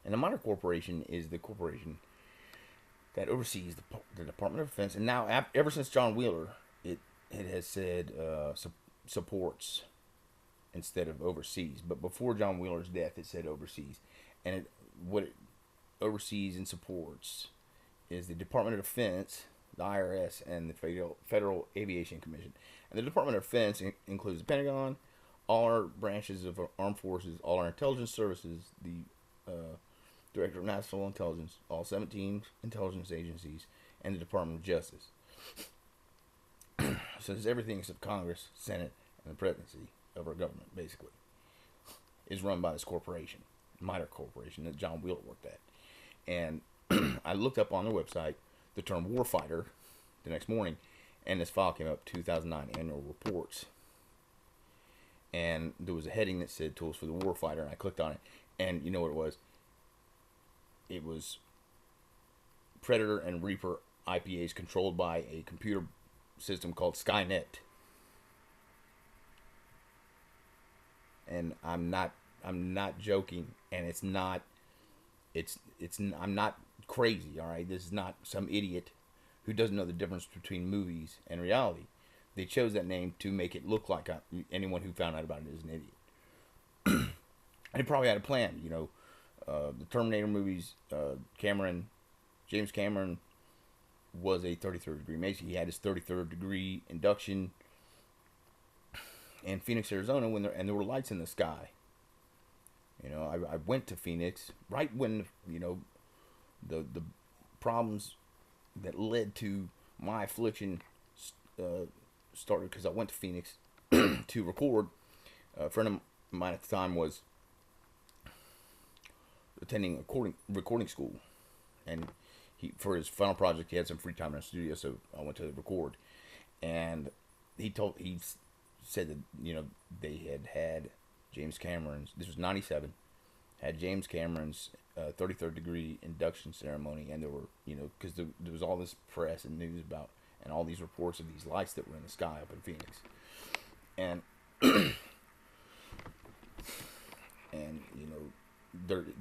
And the Mitre Corporation is the corporation that oversees the Department of Defense. And now, ever since John Wheeler, it has said supports instead of overseas. But before John Wheeler's death, it said overseas. And what it oversees and supports is the Department of Defense, the IRS, and the Federal Aviation Commission. And the Department of Defense includes the Pentagon, all our branches of our armed forces, all our intelligence services, the Director of National Intelligence, all 17 intelligence agencies, and the Department of Justice. So it's everything except Congress, Senate, and the presidency of our government, basically, is run by this corporation, Mitre Corporation, that John Wheeler worked at. And I looked up on their website the term warfighter the next morning, and this file came up, 2009 annual reports. And there was a heading that said tools for the warfighter, and I clicked on it, and you know what it was? It was Predator and Reaper IPAs controlled by a computer system called Skynet. And I'm not joking, and I'm not crazy, all right? This is not some idiot who doesn't know the difference between movies and reality. They chose that name to make it look like anyone who found out about it is an idiot. And he probably had a plan, you know. The Terminator movies, James Cameron was a 33rd degree Mason. He had his 33rd degree induction in Phoenix, Arizona, there were lights in the sky. You know, I went to Phoenix right when, you know, the problems that led to my affliction started, because I went to Phoenix to record. A friend of mine at the time was attending a recording school, and for his final project he had some free time in the studio, so I went to record. And he said that, you know, they had James Cameron's, this was 97, had James Cameron's 33rd degree induction ceremony, and there were, you know, because there was all this press and news about, and all these reports of these lights that were in the sky up in Phoenix. And and you know,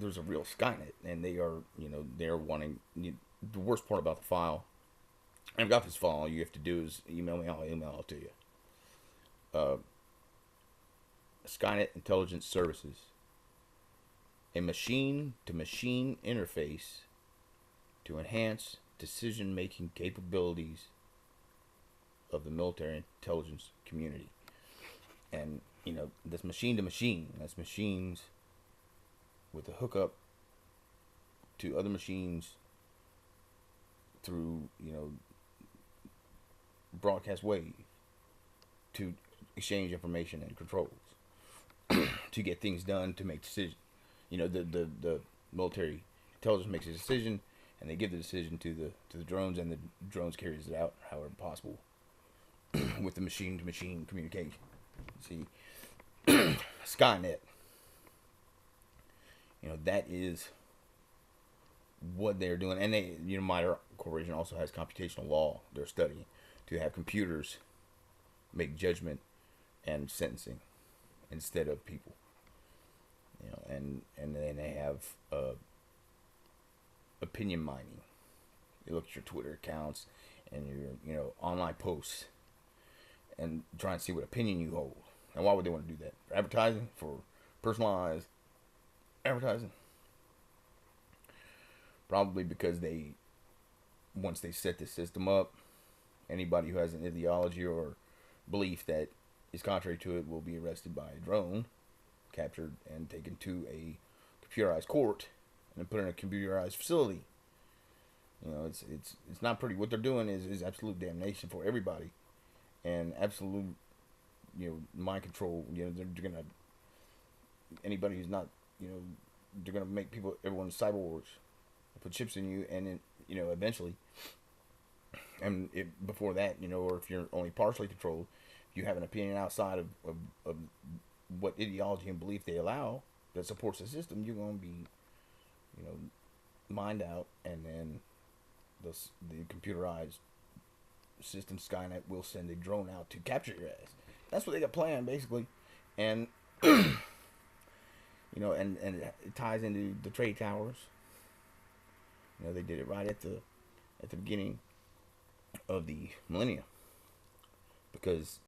there's a real Skynet, and they are, you know, they're wanting, the worst part about the file, I've got this file, all you have to do is email me, I'll email it to you. Skynet Intelligence Services, a machine-to-machine interface to enhance decision-making capabilities of the military intelligence community. And, you know, this machine-to-machine, that's machines with a hookup to other machines through, you know, broadcast wave to exchange information and controls to get things done, to make decisions. You know, the military intelligence makes a decision, and they give the decision to the drones, and the drones carries it out however possible with the machine-to-machine communication. See, Skynet, you know, that is what they're doing. And they, you know, Mitre Corporation also has computational law they're studying to have computers make judgment and sentencing instead of people. You know, and then they have opinion mining. You look at your Twitter accounts and your, you know, online posts and try and see what opinion you hold. And why would they want to do that? For advertising? For personalized advertising? Probably because once they set the system up, anybody who has an ideology or belief that is contrary to it will be arrested by a drone, captured and taken to a computerized court, and then put in a computerized facility. You know, it's not pretty. What they're doing is absolute damnation for everybody, and absolute, you know, mind control. You know, they're gonna, anybody who's not, you know, they're gonna make everyone cyborgs, put chips in you, and then, you know, eventually, and before that, you know, or if you're only partially controlled, if you have an opinion outside of what ideology and belief they allow that supports the system, you're gonna be, you know, mined out, and then the computerized system Skynet will send a drone out to capture your ass. That's what they got planned, basically. And You know, and it ties into the trade towers. You know, they did it right at the beginning of the millennium, because